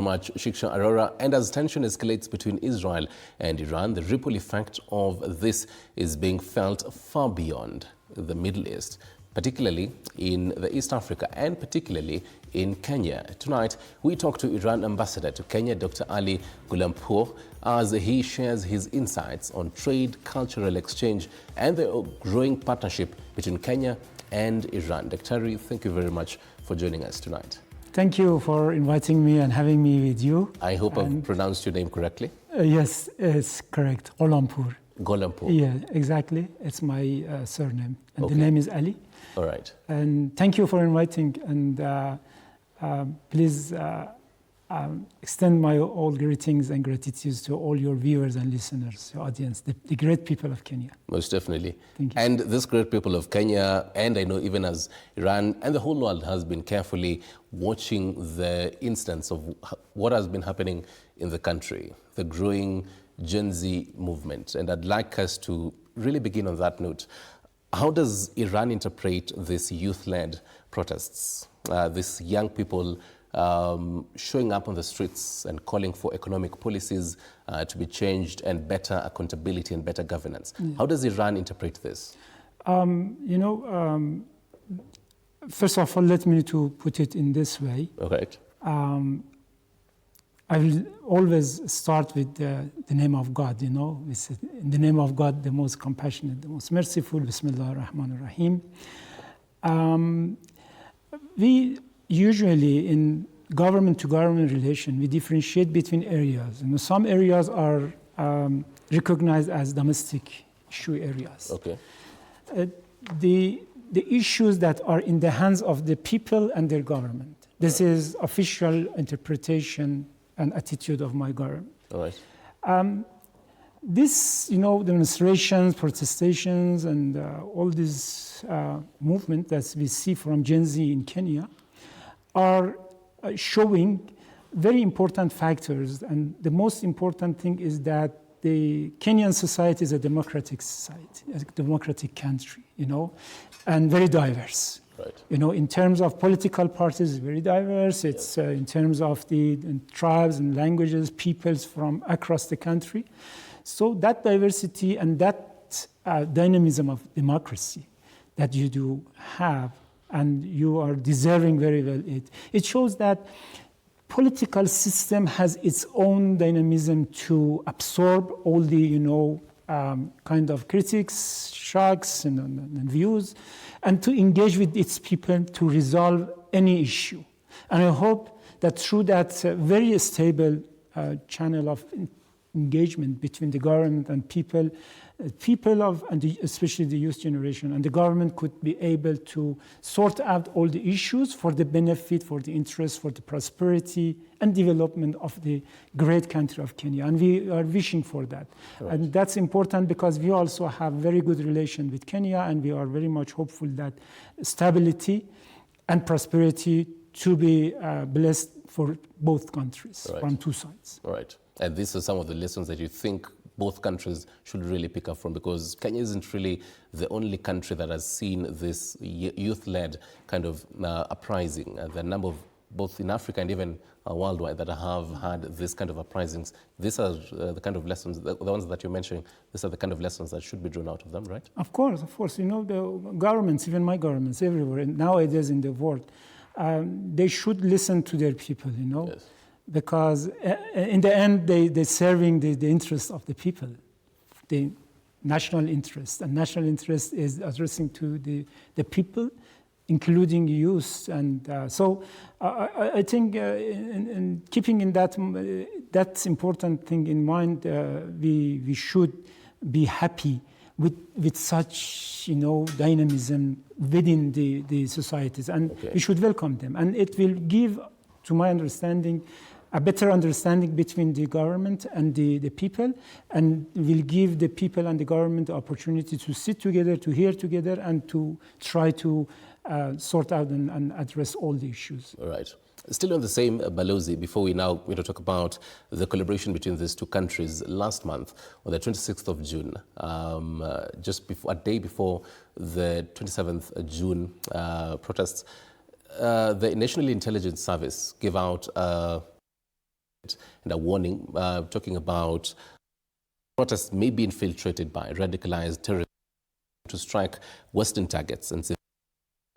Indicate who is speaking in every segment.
Speaker 1: Much Shiksha Arora, and as tension escalates between Israel and Iran, the ripple effect of this is being felt far beyond the Middle East, particularly in the East Africa and particularly in Kenya. Tonight, we talk to Iran Ambassador to Kenya, Dr. Ali Gholampour, as he shares his insights on trade, cultural exchange, and the growing partnership between Kenya and Iran. Dr. Ali, thank you very much for joining us tonight.
Speaker 2: Thank you for inviting me and having me with you.
Speaker 1: I hope I've pronounced your name correctly.
Speaker 2: Yes, it's correct. Gholampour.
Speaker 1: Gholampour.
Speaker 2: Yeah, exactly. It's my surname. And
Speaker 1: Okay.
Speaker 2: the name is Ali.
Speaker 1: All right.
Speaker 2: And thank you for inviting. And please extend my all greetings and gratitude to all your viewers and listeners, your audience, the great people of Kenya.
Speaker 1: Most definitely.
Speaker 2: Thank you.
Speaker 1: And this great people of Kenya, and I know even as Iran and the whole world has been carefully watching the instance of what has been happening in the country, the growing Gen Z movement. And I'd like us to really begin on that note. How does Iran interpret these youth-led protests, these young people showing up on the streets and calling for economic policies to be changed and better accountability and better governance? Yeah. How does Iran interpret this?
Speaker 2: First of all, let me to put it in this way.
Speaker 1: Okay.
Speaker 2: I will always start with the name of God, in the name of God, the most compassionate, the most merciful, Bismillah ar-Rahman ar-Rahim. We usually, in government-to-government relation, we differentiate between areas. Some areas are recognized as domestic issue areas.
Speaker 1: Okay.
Speaker 2: The issues that are in the hands of the people and their government. This is official interpretation and attitude of my government.
Speaker 1: All right.
Speaker 2: This, demonstrations, protestations, and all this movement that we see from Gen Z in Kenya are showing very important factors. And the most important thing is that the Kenyan society is a democratic society, a democratic country, and very diverse.
Speaker 1: Right.
Speaker 2: In terms of political parties, it's very diverse. It's in terms of the tribes and languages, peoples from across the country. So that diversity and that dynamism of democracy that you do have, and you are deserving very well it shows that political system has its own dynamism to absorb all the, kind of critics, shocks, and views, and to engage with its people to resolve any issue. And I hope that through that very stable channel of engagement between the government and people especially the youth generation and the government could be able to sort out all the issues for the benefit, for the interest, for the prosperity and development of the great country of Kenya. And we are wishing for that. Right. And that's important because we also have very good relation with Kenya, and we are very much hopeful that stability and prosperity to be blessed for both countries. Right. From two sides.
Speaker 1: Right. And these are some of the lessons that you think both countries should really pick up from, because Kenya isn't really the only country that has seen this youth-led kind of uprising. The number of, both in Africa and even worldwide, that have had this kind of uprisings. These are the kind of lessons, the ones that you're mentioning, these are the kind of lessons that should be drawn out of them, right? Of
Speaker 2: course. The governments, even my governments everywhere, and nowadays in the world, they should listen to their people, Yes. Because in the end, they're serving the interest of the people, the national interest. And national interest is addressing to the people, including youth. And so I think in keeping in that important thing in mind, we should be happy with such, dynamism within the societies. And okay. We should welcome them. And it will give, to my understanding, a better understanding between the government and the people, and will give the people and the government the opportunity to sit together, to hear together, and to try to sort out and address all the issues.
Speaker 1: All right. Still on the same Balozi, before we now talk about the collaboration between these two countries, last month, on the 26th of June, just before, a day before the 27th June protests, the National Intelligence Service gave out and a warning talking about protests may be infiltrated by radicalized terrorists to strike Western targets and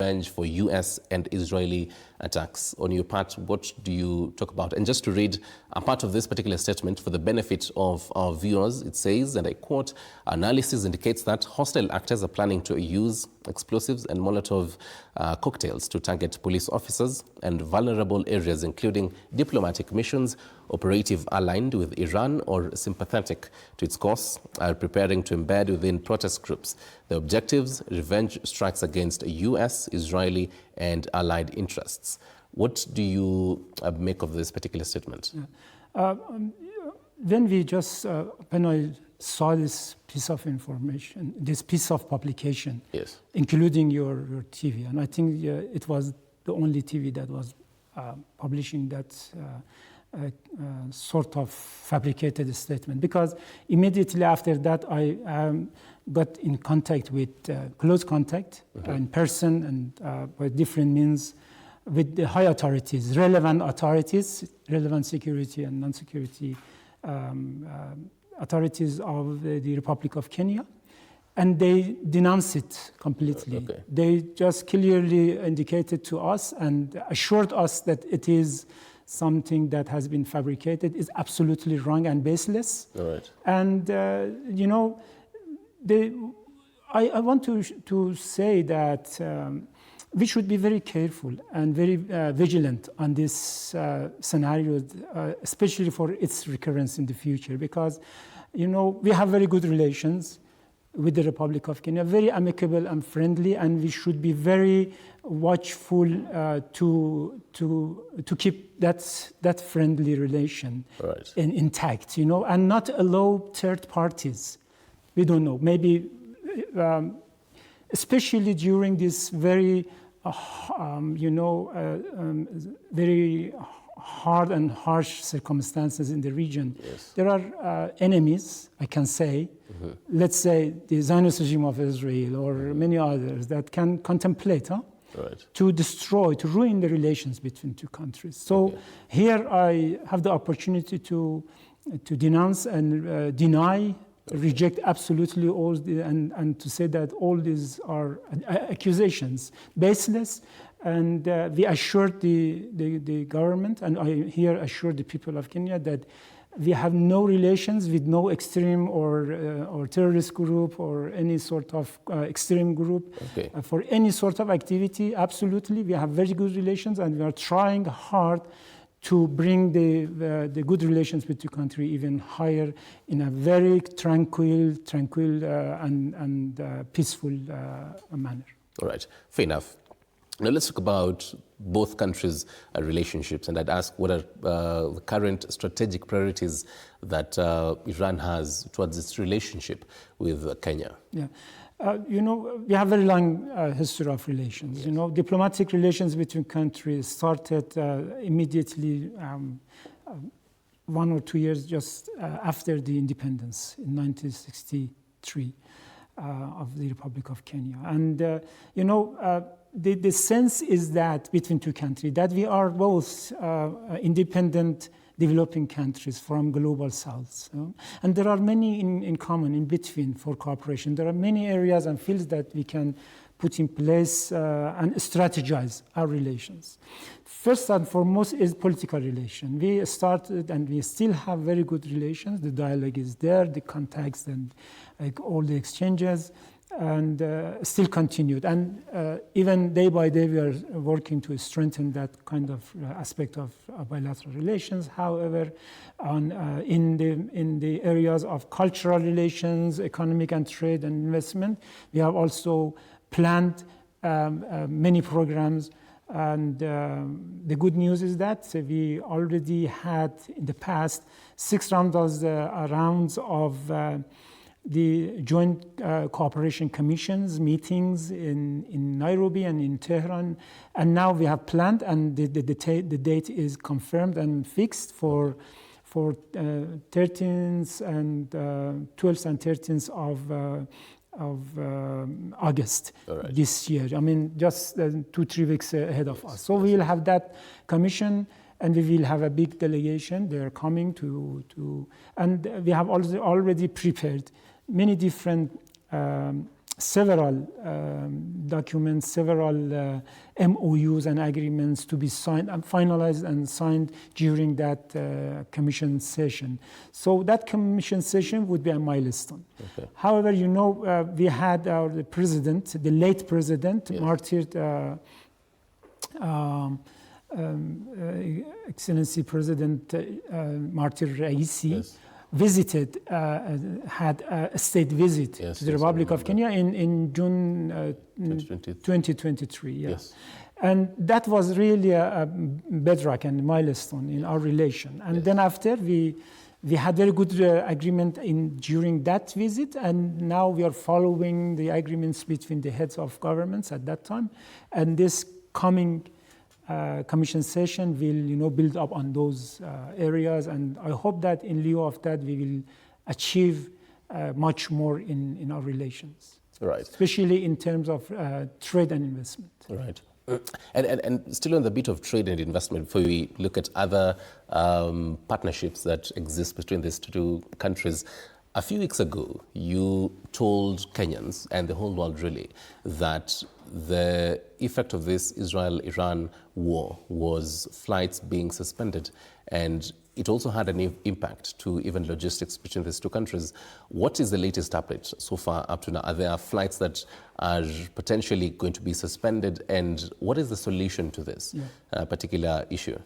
Speaker 1: revenge for U.S. and Israeli attacks. On your part, what do you talk about? And just to read a part of this particular statement for the benefit of our viewers, it says, and I quote, analysis indicates that hostile actors are planning to use explosives and Molotov cocktails to target police officers and vulnerable areas, including diplomatic missions, operative aligned with Iran or sympathetic to its cause, are preparing to embed within protest groups. The objectives, revenge strikes against U.S., Israeli, and allied interests. What do you make of this particular statement?
Speaker 2: Yeah. When I saw this piece of information, this piece of publication,
Speaker 1: yes,
Speaker 2: including your TV, and I think it was the only TV that was publishing that sort of fabricated statement, because immediately after that I got in contact with close contact in person and by different means with the high authorities, relevant security and non-security authorities of the Republic of Kenya, and they denounced it completely.
Speaker 1: Okay.
Speaker 2: They just clearly indicated to us and assured us that it is something that has been fabricated, is absolutely wrong and baseless.
Speaker 1: All right.
Speaker 2: And I want to say that we should be very careful and very vigilant on this scenario, especially for its recurrence in the future, because we have very good relations with the Republic of Kenya, very amicable and friendly, and we should be very watchful to keep that friendly relation intact, and not allow third parties. We don't know, maybe especially during this very very hard and harsh circumstances in the region.
Speaker 1: Yes.
Speaker 2: There are enemies, I can say, let's say the Zionist regime of Israel or many others that can contemplate to destroy, to ruin the relations between two countries. So here I have the opportunity to denounce and deny, reject absolutely all and to say that all these are accusations baseless, and we assured the government, and I here assure the people of Kenya that we have no relations with no extreme or terrorist group or any sort of extreme group for any sort of activity. Absolutely, we have very good relations, and we are trying hard to bring the good relations with the country even higher in a very tranquil and peaceful manner.
Speaker 1: All right, fair enough. Now let's talk about both countries' relationships, and I'd ask what are the current strategic priorities that Iran has towards its relationship with Kenya.
Speaker 2: Yeah. We have a very long history of relations. Yes. Diplomatic relations between countries started immediately 1 or 2 years just after the independence in 1963 of the Republic of Kenya. And, the sense is that between two countries, that we are both independent developing countries from global south. And there are many in common, in between for cooperation. There are many areas and fields that we can put in place and strategize our relations. First and foremost is political relation. We started and we still have very good relations. The dialogue is there, the contacts and all the exchanges, and still continued. And even day by day, we are working to strengthen that kind of aspect of bilateral relations. However, in the areas of cultural relations, economic and trade and investment, we have also planned many programs. And the good news is that we already had in the past 6 rounds of the joint cooperation commissions meetings in Nairobi and in Tehran, and now we have planned, and the date is confirmed and fixed for 13th and 12th and 13th of August this year. I mean, just 2-3 weeks ahead of us. So we will have that commission and we will have a big delegation. They are coming and we have also already prepared many different, several documents, several MOUs and agreements to be signed and finalized and signed during that commission session. So that commission session would be a milestone.
Speaker 1: Okay.
Speaker 2: However, we had the president, the late president, yes, martyred, Excellency President Martyr Raisi, yes, visited, had a state visit, yes, to the Republic of Kenya in June 2023. Yeah. Yes. And that was really a bedrock and milestone in our relation. And yes, then after, we had very good agreement during that visit, and now we are following the agreements between the heads of governments at that time. And this coming commission session will build up on those areas, and I hope that in lieu of that we will achieve much more in our relations, right, especially in terms of trade and investment. Right.
Speaker 1: And still on the bit of trade and investment, before we look at other partnerships that exist between these two countries, a few weeks ago, you told Kenyans and the whole world really that the effect of this Israel-Iran war was flights being suspended, and it also had an impact to even logistics between these two countries. What is the latest update so far up to now? Are there flights that are potentially going to be suspended, and what is the solution to this particular issue?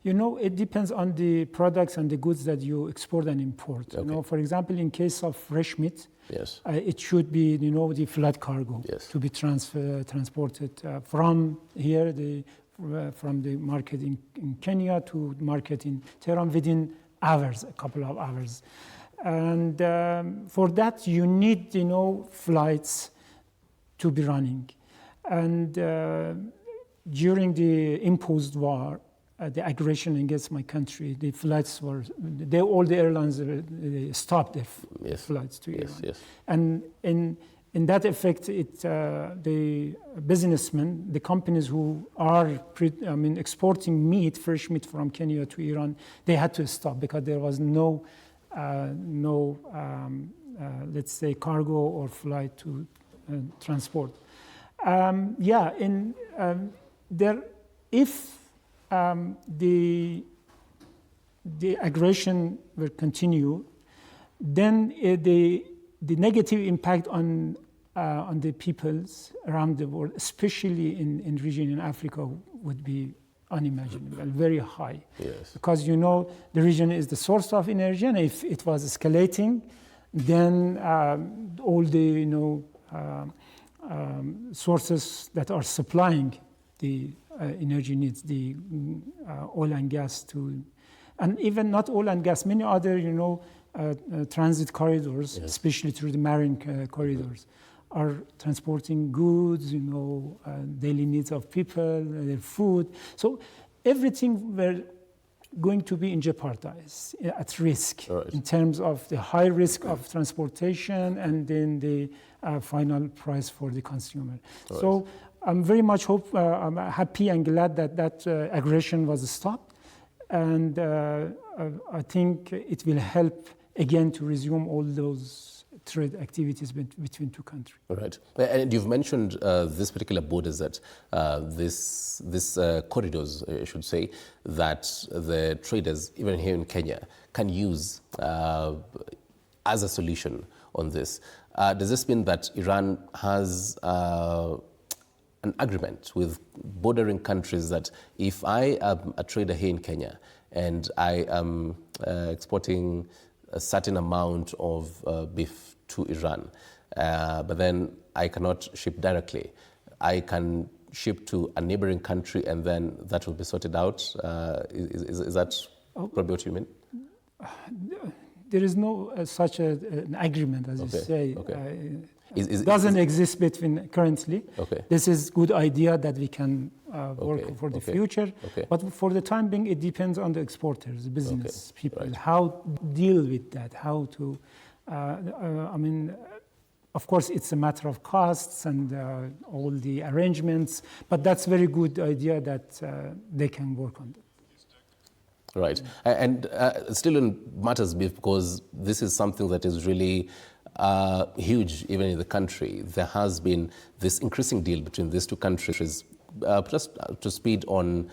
Speaker 2: Yeah. It depends on the products and the goods that you export and import. Okay. For example, in case of fresh meat, yes, it should be, the flat cargo, yes, to be transported from here, from the market in Kenya to market in Tehran within hours, a couple of hours. And for that, you need, flights to be running. And during the imposed war, the aggression against my country, the flights were, all the airlines they stopped their yes, flights to Iran. Yes. And in that effect, the businessmen, the companies who are exporting meat, fresh meat from Kenya to Iran, they had to stop because there was no let's say, cargo or flight to transport. If the aggression will continue, then the negative impact on the peoples around the world, especially in region in Africa, would be unimaginable, very high. Yes. Because the region is the source of energy, and if it was escalating, then all the sources that are supplying the energy needs, the oil and gas and even not oil and gas, many other transit corridors, yes, especially through the marine corridors, are transporting goods, daily needs of people, their food. So everything were going to be jeopardized, at risk, right, in terms of the high risk of transportation and then the final price for the consumer. Right. So I'm very much I'm happy and glad that aggression was stopped, and I think it will help again to resume all those trade activities between two countries.
Speaker 1: Right, and you've mentioned this particular borders, that this corridors, I should say, that the traders, even here in Kenya, can use as a solution on this. Does this mean that Iran has an agreement with bordering countries that if I am a trader here in Kenya and I am exporting a certain amount of beef to Iran, but then I cannot ship directly, I can ship to a neighboring country and then that will be sorted out? Is that probably what you mean?
Speaker 2: There is no such an agreement, as you say.
Speaker 1: Okay.
Speaker 2: It doesn't exist between currently.
Speaker 1: Okay.
Speaker 2: This is good idea that we can work for the future.
Speaker 1: Okay.
Speaker 2: But for the time being, it depends on the exporters, the business people, right, how deal with that, how to, of course, it's a matter of costs and all the arrangements, but that's a very good idea that they can work on that.
Speaker 1: Right. And still in matters beef, because this is something that is really huge even in the country. There has been this increasing deal between these two countries. Just to speed on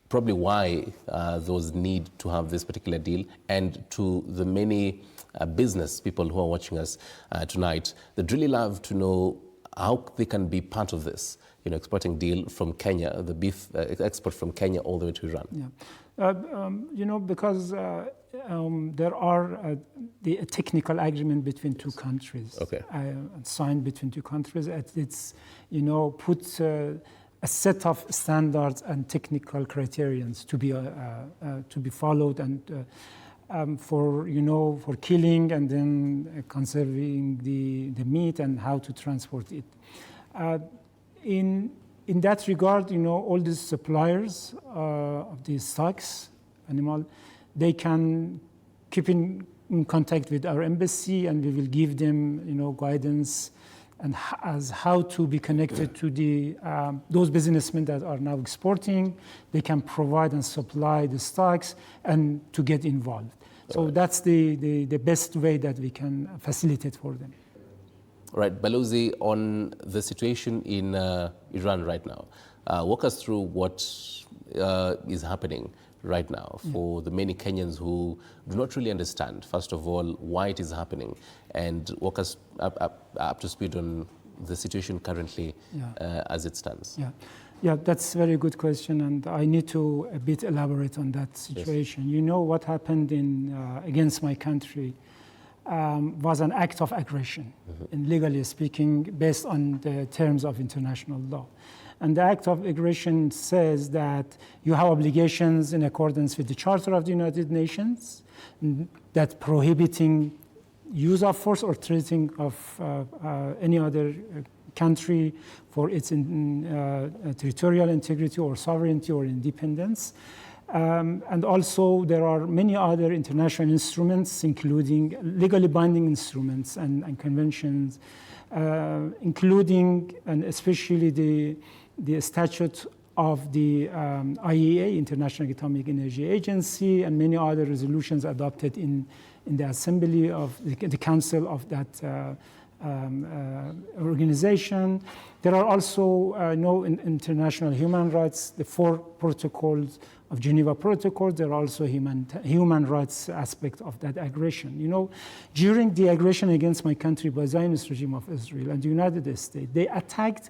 Speaker 1: probably why there was need to have this particular deal, and to the many business people who are watching us tonight, they'd really love to know how they can be part of this, exporting deal from Kenya, the beef export from Kenya all the way to Iran.
Speaker 2: Yeah, because there are the technical agreement between two countries, signed between two countries. It's puts a set of standards and technical criterions to be followed, and for killing and then conserving the meat and how to transport it. In that regard, all these suppliers of these stocks, animal, they can keep in contact with our embassy, and we will give them, guidance and as how to be connected to those businessmen that are now exporting. They can provide and supply the stocks and to get involved. So that's the best way that we can facilitate for them.
Speaker 1: Right, Balozi, on the situation in Iran right now, walk us through what is happening right now for the many Kenyans who do not really understand, first of all, why it is happening, and walk us up to speed on the situation currently as it stands.
Speaker 2: Yeah, that's a very good question, and I need to a bit elaborate on that situation. Yes. What happened against my country was an act of aggression, and legally speaking, based on the terms of international law. And the act of aggression says that you have obligations in accordance with the Charter of the United Nations that prohibiting use of force or threatening of any other country for its territorial integrity or sovereignty or independence. And also there are many other international instruments, including legally binding instruments and conventions, including and especially the statute of the IAEA, International Atomic Energy Agency, and many other resolutions adopted in the assembly of the council of that organization. There are also international human rights, the 4 protocols of Geneva Protocols. There are also human rights aspect of that aggression. During the aggression against my country by Zionist regime of Israel and the United States, they attacked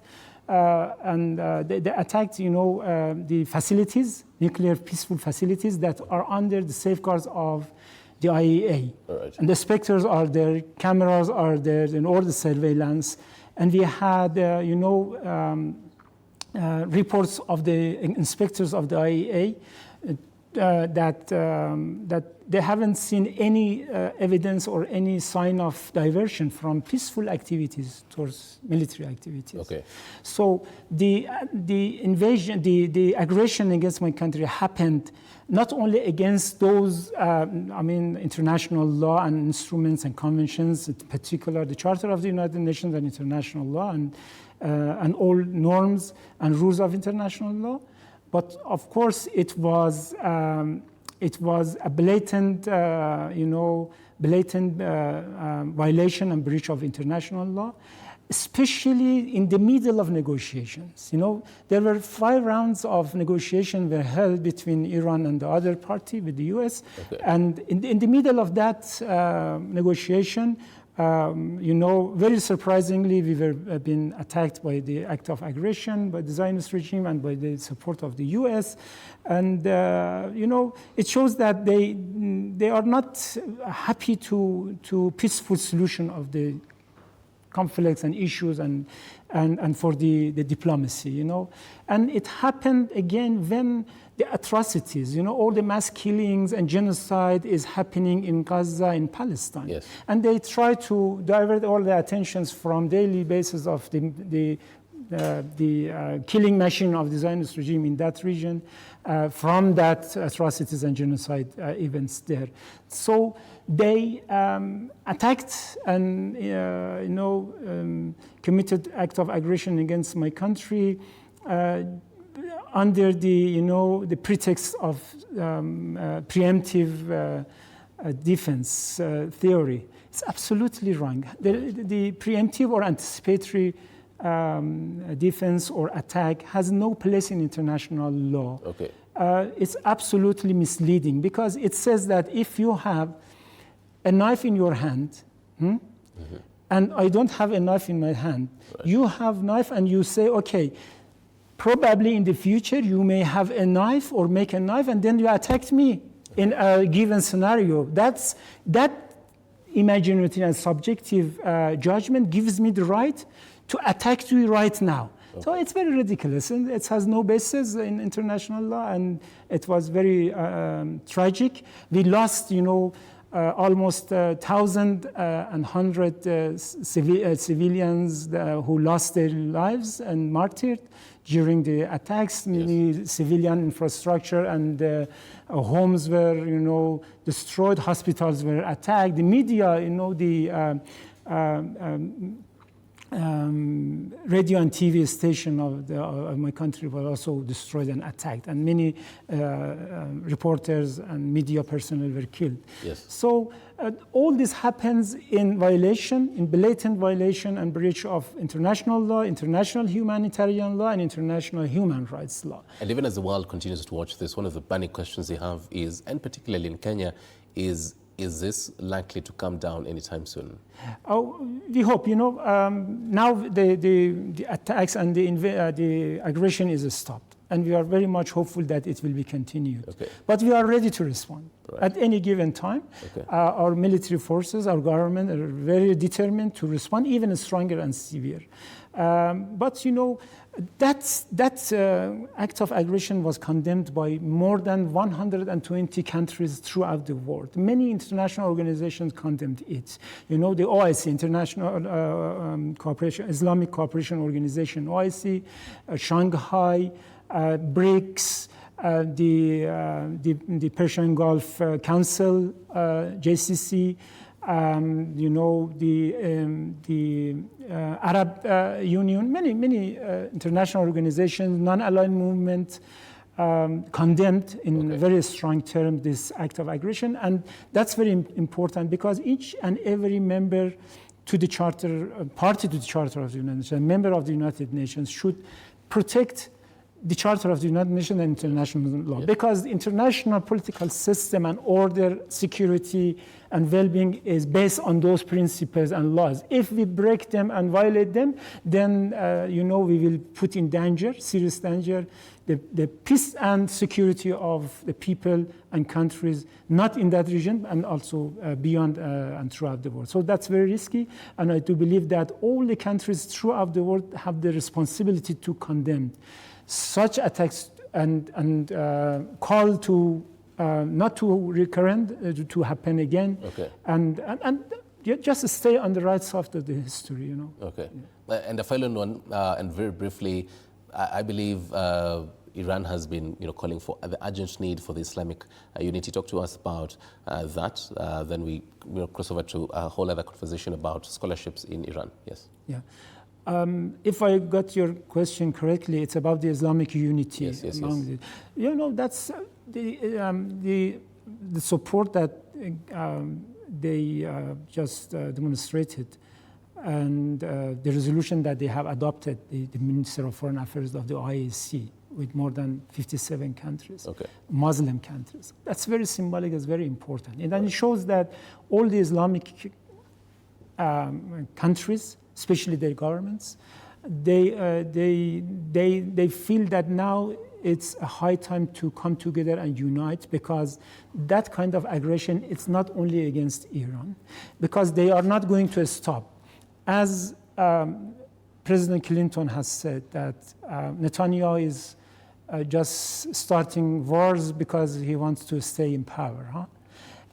Speaker 2: the facilities, nuclear peaceful facilities that are under the safeguards of the IAEA.
Speaker 1: Right.
Speaker 2: And the inspectors are there, cameras are there, and all the surveillance. And we had, reports of the inspectors of the IAEA that they haven't seen any evidence or any sign of diversion from peaceful activities towards military activities.
Speaker 1: Okay.
Speaker 2: So the invasion, the aggression against my country happened not only against those, international law and instruments and conventions, in particular the Charter of the United Nations and international law and all norms and rules of international law, but of course it was a blatant, violation and breach of international law, especially in the middle of negotiations. There were 5 rounds of negotiation were held between Iran and the other party with the US.
Speaker 1: Okay.
Speaker 2: And in the middle of that negotiation, very surprisingly, we were being attacked by the act of aggression, by the Zionist regime and by the support of the US. And, it shows that they are not happy to peaceful solution of the conflicts and issues and for the diplomacy, And it happened again when the atrocities, all the mass killings and genocide is happening in Gaza, in Palestine.
Speaker 1: Yes.
Speaker 2: And they try to divert all the attentions from daily basis of the killing machine of the Zionist regime in that region, from that atrocities and genocide events there. So they attacked and committed act of aggression against my country under the, the pretext of preemptive defense theory. It's absolutely wrong. The preemptive or anticipatory defense or attack has no place in international law.
Speaker 1: Okay.
Speaker 2: It's absolutely misleading because it says that if you have a knife in your hand, and I don't have a knife in my hand, you have knife and you say, okay, probably in the future you may have a knife or make a knife and then you attack me in a given scenario. That imaginative and subjective judgment gives me the right to attack you right now. Okay. So it's very ridiculous, and it has no basis in international law, and it was very tragic. We lost, almost 1,100 civilians who lost their lives and martyred during the attacks. Many civilian infrastructure and homes were, destroyed. Hospitals were attacked. The media, radio and TV station of my country were also destroyed and attacked, and many reporters and media personnel were killed.
Speaker 1: Yes.
Speaker 2: So all this happens in blatant violation and breach of international law, international humanitarian law, and international human rights law.
Speaker 1: And even as the world continues to watch this, one of the burning questions they have is, and particularly in Kenya, is this likely to come down anytime soon?
Speaker 2: We hope. Now the attacks and the aggression is stopped, and we are very much hopeful that it will be continued.
Speaker 1: Okay.
Speaker 2: But we are ready to respond at any given time. Okay. Our military forces, our government are very determined to respond, even stronger and severe. But that act of aggression was condemned by more than 120 countries throughout the world. Many international organizations condemned it. The OIC, International Cooperation, Islamic Cooperation Organization, OIC, Shanghai, BRICS, the Persian Gulf Council, JCC, the Arab Union, many international organizations, non-aligned movement condemned in very strong terms this act of aggression, and that's very important because each and every member to the charter, party to the Charter of the United Nations, a member of the United Nations should protect the Charter of the United Nations and international law, because the international political system and order, security, and well-being is based on those principles and laws. If we break them and violate them, then we will put in danger, serious danger, the peace and security of the people and countries, not in that region, and also beyond and throughout the world. So that's very risky, and I do believe that all the countries throughout the world have the responsibility to condemn such attacks and call to not to recurrent, to happen again, and just stay on the right side of the history,
Speaker 1: Okay. Yeah. And the final one, and very briefly, I believe Iran has been, calling for the urgent need for the Islamic unity. Talk to us about that. Then we cross over to a whole other conversation about scholarships in Iran. Yes.
Speaker 2: Yeah. If I got your question correctly, it's about the Islamic unity.
Speaker 1: Yes.
Speaker 2: That's the support that they just demonstrated, and the resolution that they have adopted, the Minister of Foreign Affairs of the IAC, with more than 57 countries, Muslim countries. That's very symbolic, it's very important. And then it shows that all the Islamic countries, especially their governments, they feel that now it's a high time to come together and unite, because that kind of aggression, it's not only against Iran, because they are not going to stop. As President Clinton has said, that Netanyahu is just starting wars because he wants to stay in power, huh?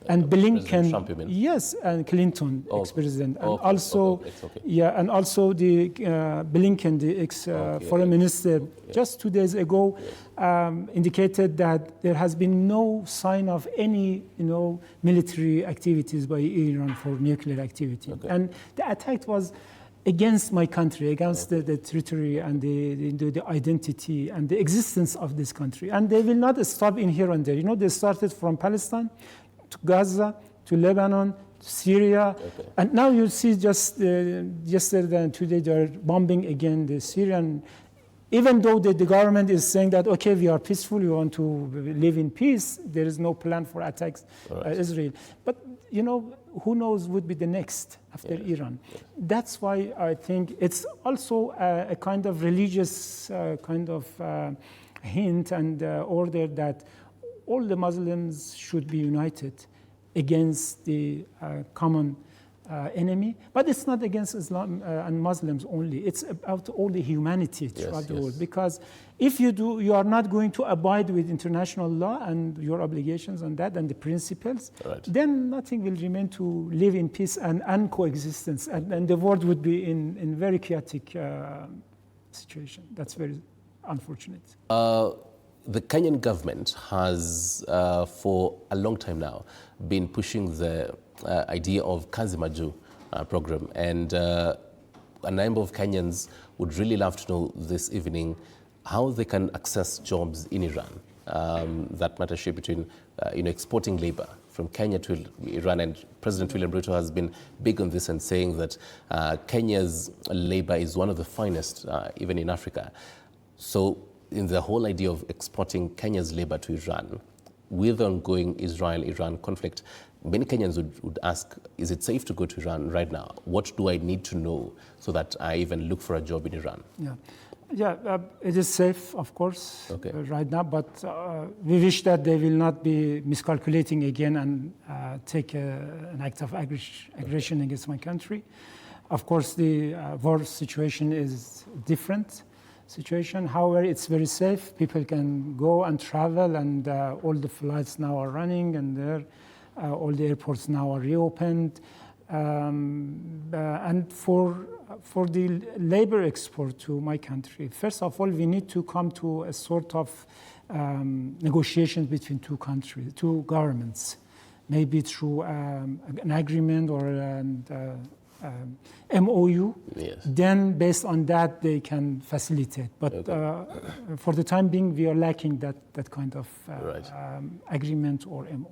Speaker 2: And Blinken,
Speaker 1: Trump, you mean?
Speaker 2: Yes, and Clinton, ex-president, and also, and also the Blinken, the ex-foreign minister, just 2 days ago, indicated that there has been no sign of any, military activities by Iran for nuclear activity, and the attack was against my country, against the territory and the identity and the existence of this country. And they will not stop in here and there. You know, they started from Palestine to Gaza to Lebanon to Syria.
Speaker 1: Okay.
Speaker 2: And now you see just yesterday and today they are bombing again the Syrian. Even though the government is saying that, okay, we are peaceful, we want to live in peace, there is no plan for attacks Israel. But, you know, who knows would be the next after Iran. Yeah. That's why I think it's also a kind of religious hint and order that all the Muslims should be united against the common enemy. But it's not against Islam and Muslims only. It's about all the humanity throughout the world. Because if you do, you are not going to abide with international law and your obligations on that and the principles, then nothing will remain to live in peace and coexistence. And the world would be in very chaotic situation. That's very unfortunate.
Speaker 1: The Kenyan government has, for a long time now, been pushing the idea of Kazi Maju program. And a number of Kenyans would really love to know this evening how they can access jobs in Iran. That partnership between exporting labor from Kenya to Iran. And President William Ruto has been big on this and saying that Kenya's labor is one of the finest, even in Africa. So in the whole idea of exporting Kenya's labor to Iran, with the ongoing Israel-Iran conflict, many Kenyans would ask, is it safe to go to Iran right now? What do I need to know so that I even look for a job in Iran?
Speaker 2: It is safe, of course, right now, but we wish that they will not be miscalculating again and take an act of aggression against my country. Of course, the war situation is different situation. However, it's very safe. People can go and travel, and all the flights now are running, and all the airports now are reopened. And for the labor export to my country, first of all, we need to come to a sort of negotiations between two governments, maybe through an agreement or MOU. Then based on that, they can facilitate. But for the time being, we are lacking that kind of agreement or MOU.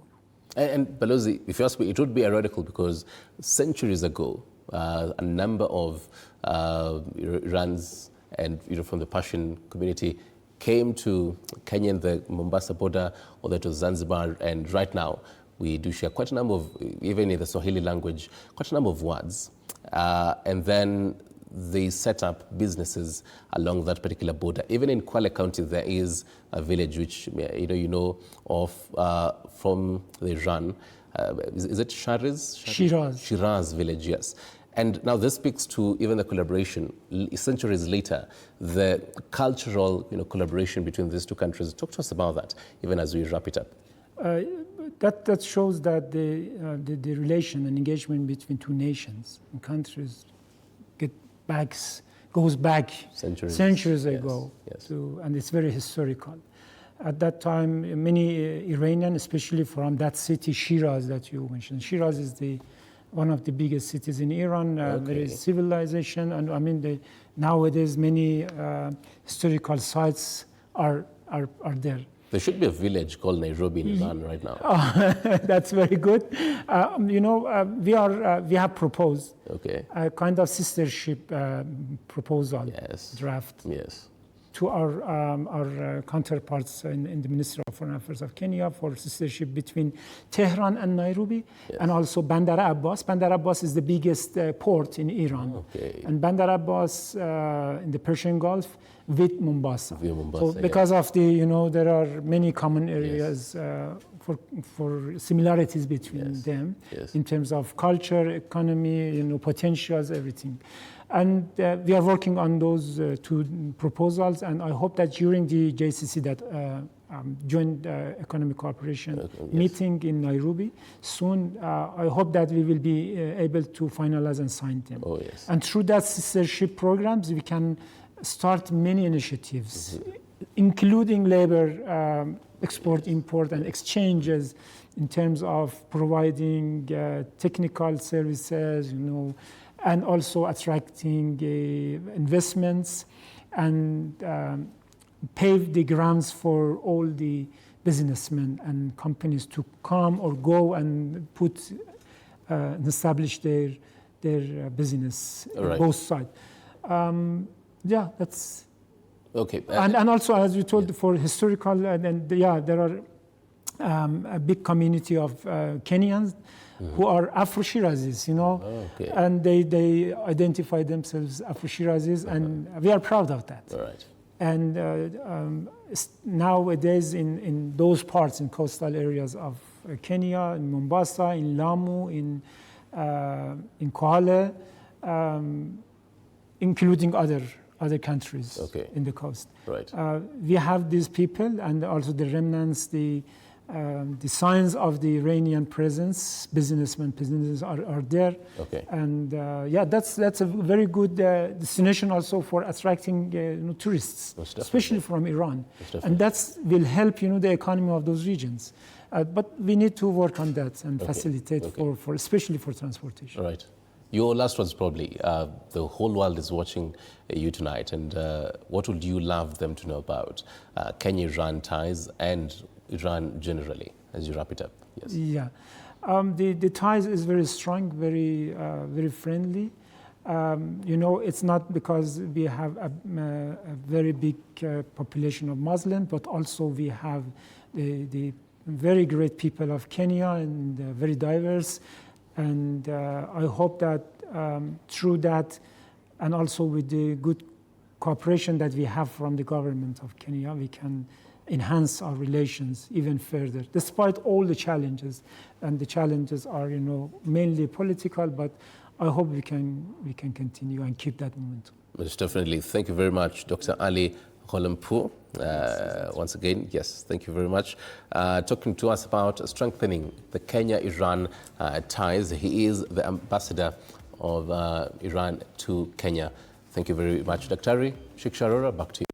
Speaker 1: And Balozi, if you ask me, it would be heretical because centuries ago, a number of Iranians and from the Persian community came to Kenya and the Mombasa border, or that was Zanzibar, and right now we do share quite a number of, even in the Swahili language, quite a number of words. And then they set up businesses along that particular border. Even in Kwale County, there is a village which you know of from the Iran. Is it Shiraz? Shiraz village, yes. And now this speaks to even the collaboration centuries later, the cultural collaboration between these two countries. Talk to us about that, even as we wrap it up.
Speaker 2: That shows that the relation and engagement between two nations and countries goes back centuries ago, and it's very historical. At that time, many Iranians, especially from that city Shiraz that you mentioned, Shiraz is one of the biggest cities in Iran. There is civilization, and I mean nowadays many historical sites are there.
Speaker 1: There should be a village called Nairobi in Iran right now.
Speaker 2: That's very good. We have proposed a kind of sistership proposal draft to our counterparts in the Ministry of Foreign Affairs of Kenya for sistership between Tehran and Nairobi, and also Bandar Abbas. Bandar Abbas is the biggest port in Iran, and Bandar Abbas in the Persian Gulf with Mombasa. So because of there are many common areas for similarities between them in terms of culture, economy, potentials, everything. And we are working on those two proposals, and I hope that during the JCC, that Joint Economic Cooperation meeting in Nairobi soon, I hope that we will be able to finalize and sign them. And through that sistership programs, we can start many initiatives, including labor export, import, and exchanges in terms of providing technical services, and also attracting investments and pave the grounds for all the businessmen and companies to come or go and put and establish their business
Speaker 1: Right.
Speaker 2: both sides. Yeah, that's
Speaker 1: Okay.
Speaker 2: and also, as you told, for historical, and yeah, there are a big community of Kenyans who are Afro-Shirazis, you know,
Speaker 1: Okay.
Speaker 2: and they identify themselves Afro-Shirazis, and we are proud of that.
Speaker 1: All right.
Speaker 2: And nowadays, in those parts, in coastal areas of Kenya, in Mombasa, in Lamu, in Kwale, including other countries in the coast.
Speaker 1: Right.
Speaker 2: We have these people, and also the remnants, the signs of the Iranian presence. Businesses are there.
Speaker 1: Okay.
Speaker 2: And yeah, that's a very good destination also for attracting tourists, especially from Iran. And that will help the economy of those regions. But we need to work on that and facilitate for especially for transportation.
Speaker 1: All right. Your last words probably. The whole world is watching you tonight, and what would you love them to know about Kenya-Iran ties and Iran generally, as you wrap it up? Yes.
Speaker 2: Yeah, the ties is very strong, very friendly. It's not because we have a very big population of Muslims, but also we have the very great people of Kenya and very diverse. And I hope that through that, and also with the good cooperation that we have from the government of Kenya, we can enhance our relations even further, despite all the challenges. And the challenges are, mainly political, but I hope we can continue and keep that momentum.
Speaker 1: Most definitely. Thank you very much, Dr. Ali Gholampour. Once again, yes, thank you very much. Talking to us about strengthening the Kenya-Iran ties. He is the ambassador of Iran to Kenya. Thank you very much, Dr. Shiksharora. Back to you.